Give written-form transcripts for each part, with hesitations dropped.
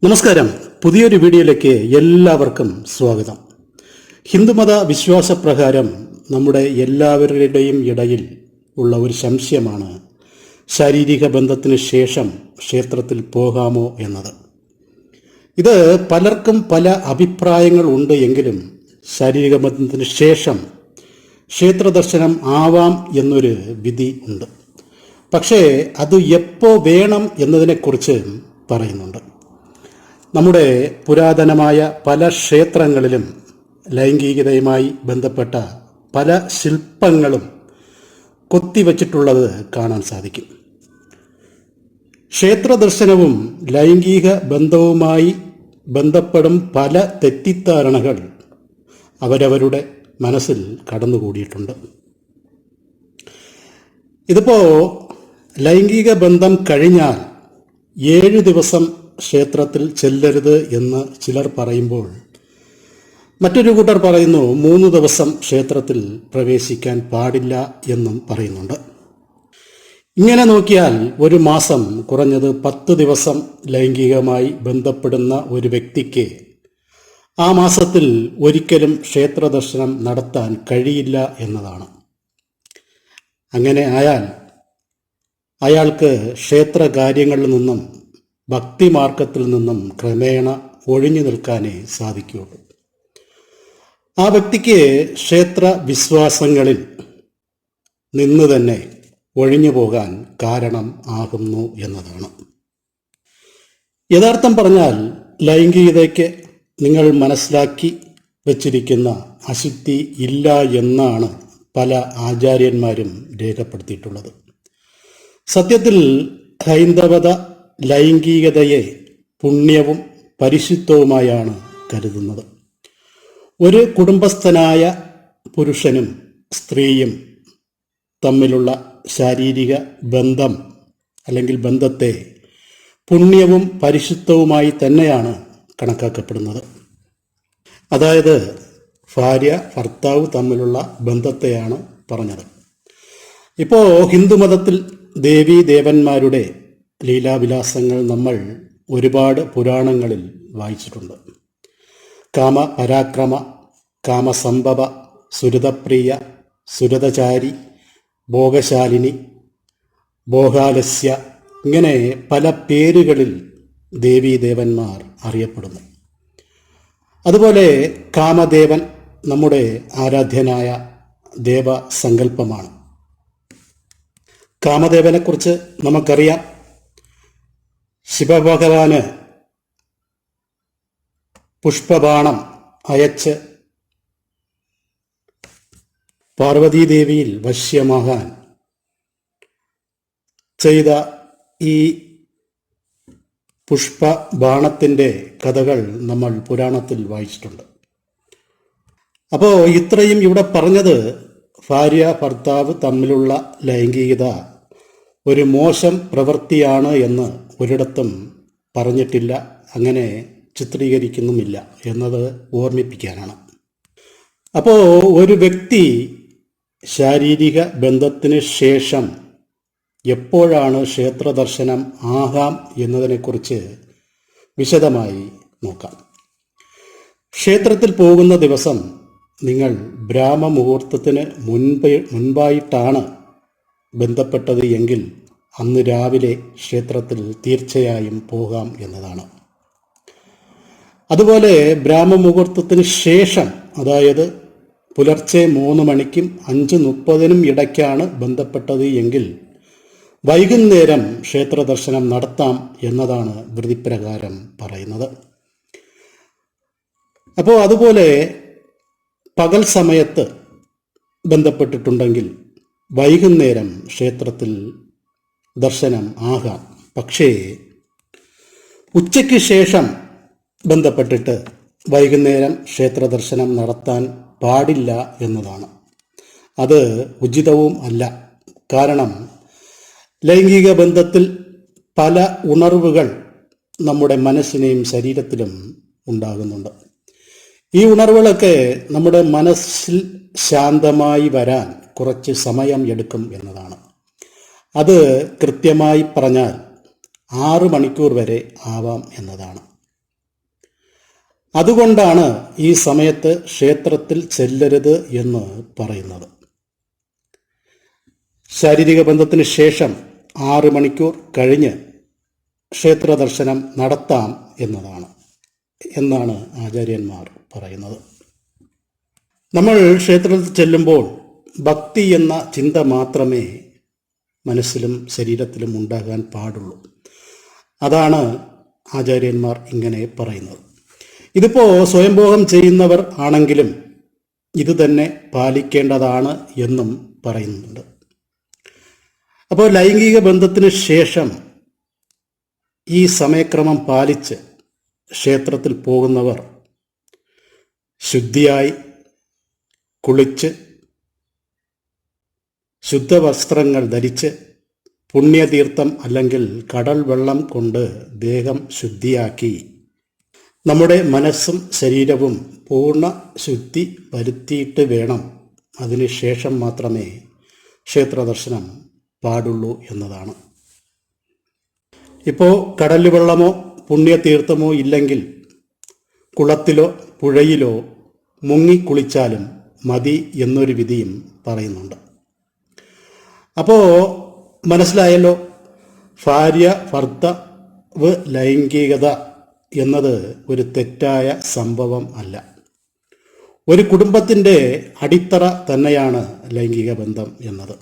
നമസ്കാരം. പുതിയൊരു വീഡിയോയിലേക്ക് എല്ലാവർക്കും സ്വാഗതം. ഹിന്ദുമത വിശ്വാസപ്രകാരം നമ്മുടെ എല്ലാവരുടെയും ഇടയിൽ ഉള്ള ഒരു സംശയമാണ് ശാരീരിക ബന്ധത്തിന് ശേഷം ക്ഷേത്രത്തിൽ പോകാമോ എന്നത്. ഇത് പലർക്കും പല അഭിപ്രായങ്ങൾ ഉണ്ട് എങ്കിലും ശാരീരിക ബന്ധത്തിന് ശേഷം ക്ഷേത്ര ദർശനം ആവാം എന്നൊരു വിധി ഉണ്ട്. പക്ഷേ അത് എപ്പോൾ വേണം എന്നതിനെക്കുറിച്ച് പറയുന്നുണ്ട്. നമ്മുടെ പുരാതനമായ പല ക്ഷേത്രങ്ങളിലും ലൈംഗികതയുമായി ബന്ധപ്പെട്ട പല ശില്പങ്ങളും കൊത്തിവച്ചിട്ടുള്ളത് കാണാൻ സാധിക്കും. ക്ഷേത്ര ദർശനവും ലൈംഗിക ബന്ധവുമായി ബന്ധപ്പെടും പല തെറ്റിദ്ധാരണകൾ അവരവരുടെ മനസ്സിൽ കടന്നുകൂടിയിട്ടുണ്ട്. ഇതിപ്പോൾ ലൈംഗിക ബന്ധം കഴിഞ്ഞാൽ 7 ദിവസം ക്ഷേത്രത്തിൽ ചെല്ലരുത് എന്ന് ചിലർ പറയുമ്പോൾ മറ്റൊരു കൂട്ടർ പറയുന്നു 3 ദിവസം ക്ഷേത്രത്തിൽ പ്രവേശിക്കാൻ പാടില്ല എന്നും പറയുന്നുണ്ട്. ഇങ്ങനെ നോക്കിയാൽ ഒരു മാസം കുറഞ്ഞത് 10 ദിവസം ലൈംഗികമായി ബന്ധപ്പെടുന്ന ഒരു വ്യക്തിക്ക് ആ മാസത്തിൽ ഒരിക്കലും ക്ഷേത്ര ദർശനം നടത്താൻ കഴിയില്ല എന്നതാണ്. അങ്ങനെ ആയാൽ അയാൾക്ക് ക്ഷേത്ര കാര്യങ്ങളിൽ നിന്നും ഭക്തിമാർഗത്തിൽ നിന്നും ക്രമേണ ഒഴിഞ്ഞു നിൽക്കാനേ സാധിക്കുകയുള്ളൂ. ആ വ്യക്തിക്ക് ക്ഷേത്ര വിശ്വാസങ്ങളിൽ നിന്ന് തന്നെ ഒഴിഞ്ഞു പോകാൻ കാരണം ആകുന്നു എന്നതാണ്. യഥാർത്ഥം പറഞ്ഞാൽ ലൈംഗികതയ്ക്ക് നിങ്ങൾ മനസ്സിലാക്കി വച്ചിരിക്കുന്ന അശുദ്ധി ഇല്ല എന്നാണ് പല ആചാര്യന്മാരും രേഖപ്പെടുത്തിയിട്ടുള്ളത്. സത്യത്തിൽ ഹൈന്ദവത ലൈംഗികതയെ പുണ്യവും പരിശുദ്ധവുമായാണ് കരുതുന്നത്. ഒരു കുടുംബസ്ഥനായ പുരുഷനും സ്ത്രീയും തമ്മിലുള്ള ശാരീരിക ബന്ധം അല്ലെങ്കിൽ ബന്ധത്തെ പുണ്യവും പരിശുദ്ധവുമായി തന്നെയാണ് കണക്കാക്കപ്പെടുന്നത്. അതായത് ഭാര്യ ഭർത്താവ് തമ്മിലുള്ള ബന്ധത്തെയാണ് പറഞ്ഞത്. ഇപ്പോൾ ഹിന്ദുമതത്തിൽ ദേവീ ദേവന്മാരുടെ ലീലാവിലാസങ്ങൾ നമ്മൾ ഒരുപാട് പുരാണങ്ങളിൽ വായിച്ചിട്ടുണ്ട്. കാമപരാക്രമ, കാമസംഭവ, സുരതപ്രിയ, സുരതചാരി, ഭോഗശാലിനി, ഭോഗാലസ്യ, ഇങ്ങനെ പല പേരുകളിൽ ദേവീദേവന്മാർ അറിയപ്പെടുന്നു. അതുപോലെ കാമദേവൻ നമ്മുടെ ആരാധ്യനായ ദേവസങ്കല്പമാണ്. കാമദേവനെക്കുറിച്ച് നമുക്കറിയാം. ശിവഭഗവാന് പുഷ്പബാണം അയച്ച് പാർവതീദേവിയിൽ വശ്യമാകാൻ ചെയ്ത ഈ പുഷ്പബാണത്തിൻ്റെ കഥകൾ നമ്മൾ പുരാണത്തിൽ വായിച്ചിട്ടുണ്ട്. അപ്പോൾ ഇത്രയും ഇവിടെ പറഞ്ഞത് ഭാര്യ ഭർത്താവ് തമ്മിലുള്ള ലൈംഗികത ഒരു മോശം പ്രവൃത്തിയാണ് എന്ന് ഒരിടത്തും പറഞ്ഞിട്ടില്ല, അങ്ങനെ ചിത്രീകരിക്കുന്നുമില്ല എന്നത് ഓർമ്മിപ്പിക്കാനാണ്. അപ്പോൾ ഒരു വ്യക്തി ശാരീരിക ബന്ധത്തിന് ശേഷം എപ്പോഴാണ് ക്ഷേത്ര ദർശനം ആകാം എന്നതിനെക്കുറിച്ച് വിശദമായി നോക്കാം. ക്ഷേത്രത്തിൽ പോകുന്ന ദിവസം നിങ്ങൾ ബ്രാഹ്മമുഹൂർത്തത്തിന് മുൻപായിട്ടാണ് ബന്ധപ്പെട്ടത് എങ്കിൽ അന്ന് രാവിലെ ക്ഷേത്രത്തിൽ തീർച്ചയായും പോകാം എന്നതാണ്. അതുപോലെ ബ്രാഹ്മമുഹൂർത്തത്തിന് ശേഷം, അതായത് പുലർച്ചെ 3 മണിക്കും 5:30 ഇടയ്ക്കാണ് ബന്ധപ്പെട്ടത് എങ്കിൽ വൈകുന്നേരം ക്ഷേത്ര ദർശനം നടത്താം എന്നതാണ് വിധിപ്രകാരം പറയുന്നത്. അപ്പോൾ അതുപോലെ പകൽ സമയത്ത് ബന്ധപ്പെട്ടിട്ടുണ്ടെങ്കിൽ വൈകുന്നേരം ക്ഷേത്രത്തിൽ ദർശനം ആകാം. പക്ഷേ ഉച്ചയ്ക്ക് ശേഷം ബന്ധപ്പെട്ടിട്ട് വൈകുന്നേരം ക്ഷേത്ര ദർശനം നടത്താൻ പാടില്ല എന്നതാണ്. അത് ഉചിതവും അല്ല. കാരണം ലൈംഗിക ബന്ധത്തിൽ പല ഉണർവുകൾ നമ്മുടെ മനസ്സിനെയും ശരീരത്തിലും ഉണ്ടാകുന്നുണ്ട്. ഈ ഉണർവുകളൊക്കെ നമ്മുടെ മനസ്സിൽ ശാന്തമായി വരാൻ കുറച്ച് സമയം എടുക്കും എന്നതാണ്. അത് കൃത്യമായി പറഞ്ഞാൽ 6 മണിക്കൂർ വരെ ആവാം എന്നതാണ്. അതുകൊണ്ടാണ് ഈ സമയത്ത് ക്ഷേത്രത്തിൽ ചെല്ലരുത് എന്ന് പറയുന്നത്. ശാരീരിക ബന്ധത്തിന് ശേഷം 6 മണിക്കൂർ കഴിഞ്ഞ് ക്ഷേത്ര ദർശനം നടത്താം എന്നാണ് ആചാര്യന്മാർ പറയുന്നത്. നമ്മൾ ക്ഷേത്രത്തിൽ ചെല്ലുമ്പോൾ ഭക്തി എന്ന ചിന്ത മാത്രമേ മനസ്സിലും ശരീരത്തിലും ഉണ്ടാകാൻ പാടുള്ളൂ. അതാണ് ആചാര്യന്മാർ ഇങ്ങനെ പറയുന്നത്. ഇതിപ്പോൾ സ്വയംഭോഗം ചെയ്യുന്നവർ ആണെങ്കിലും ഇത് തന്നെ പാലിക്കേണ്ടതാണ് എന്നും പറയുന്നുണ്ട്. അപ്പോൾ ലൈംഗിക ബന്ധത്തിന് ശേഷം ഈ സമയക്രമം പാലിച്ച് ക്ഷേത്രത്തിൽ പോകുന്നവർ ശുദ്ധിയായി കുളിച്ച് ശുദ്ധവസ്ത്രങ്ങൾ ധരിച്ച് പുണ്യതീർത്ഥം അല്ലെങ്കിൽ കടൽ വെള്ളം കൊണ്ട് ദേഹം ശുദ്ധിയാക്കി നമ്മുടെ മനസ്സും ശരീരവും പൂർണ്ണ ശുദ്ധി വരുത്തിയിട്ട് വേണം അതിനുശേഷം മാത്രമേ ക്ഷേത്ര ദർശനം പാടുള്ളൂ എന്നതാണ്. ഇപ്പോൾ കടൽ വെള്ളമോ പുണ്യതീർത്ഥമോ ഇല്ലെങ്കിൽ കുളത്തിലോ പുഴയിലോ മുങ്ങിക്കുളിച്ചാലും മതി എന്നൊരു വിധിയും പറയുന്നുണ്ട്. അപ്പോൾ മനസ്സിലായല്ലോ, ഭാര്യ ഭർത്താവ് ലൈംഗികത എന്നത് ഒരു തെറ്റായ സംഭവം അല്ല. ഒരു കുടുംബത്തിൻ്റെ അടിത്തറ തന്നെയാണ് ലൈംഗിക ബന്ധം എന്നത്.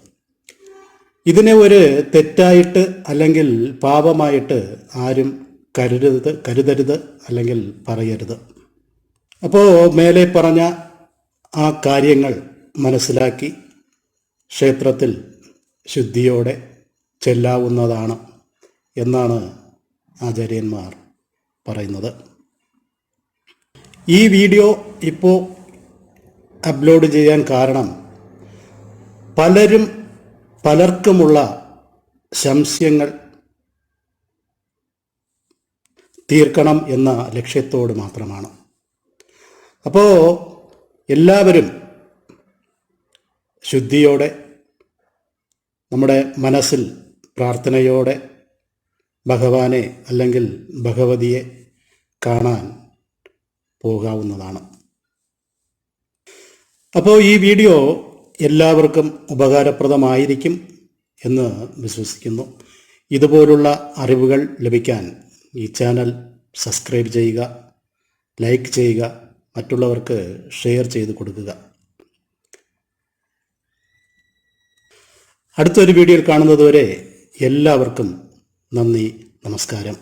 ഇതിനെ ഒരു തെറ്റായിട്ട് അല്ലെങ്കിൽ പാപമായിട്ട് ആരും കരുതരുത് അല്ലെങ്കിൽ പറയരുത്. അപ്പോൾ മേലെ പറഞ്ഞ ആ കാര്യങ്ങൾ മനസ്സിലാക്കി ക്ഷേത്രത്തിൽ ശുദ്ധിയോടെ ചെല്ലാവുന്നതാണ് എന്നാണ് ആചാര്യന്മാർ പറയുന്നത്. ഈ വീഡിയോ ഇപ്പോൾ അപ്ലോഡ് ചെയ്യാൻ കാരണം പലർക്കുമുള്ള സംശയങ്ങൾ തീർക്കണം എന്ന ലക്ഷ്യത്തോട് മാത്രമാണ്. അപ്പോൾ എല്ലാവരും ശുദ്ധിയോടെ നമ്മുടെ മനസ്സിൽ പ്രാർത്ഥനയോടെ ഭഗവാനെ അല്ലെങ്കിൽ ഭഗവതിയെ കാണാൻ പോകാവുന്നതാണ്. അപ്പോൾ ഈ വീഡിയോ എല്ലാവർക്കും ഉപകാരപ്രദമായിരിക്കും എന്ന് വിശ്വസിക്കുന്നു. ഇതുപോലുള്ള അറിവുകൾ ലഭിക്കാൻ ഈ ചാനൽ സബ്സ്ക്രൈബ് ചെയ്യുക, ലൈക്ക് ചെയ്യുക, മറ്റുള്ളവർക്ക് ഷെയർ ചെയ്ത് കൊടുക്കുക. അടുത്തൊരു വീഡിയോയിൽ കാണുന്നതുവരെ എല്ലാവർക്കും നന്ദി, നമസ്കാരം.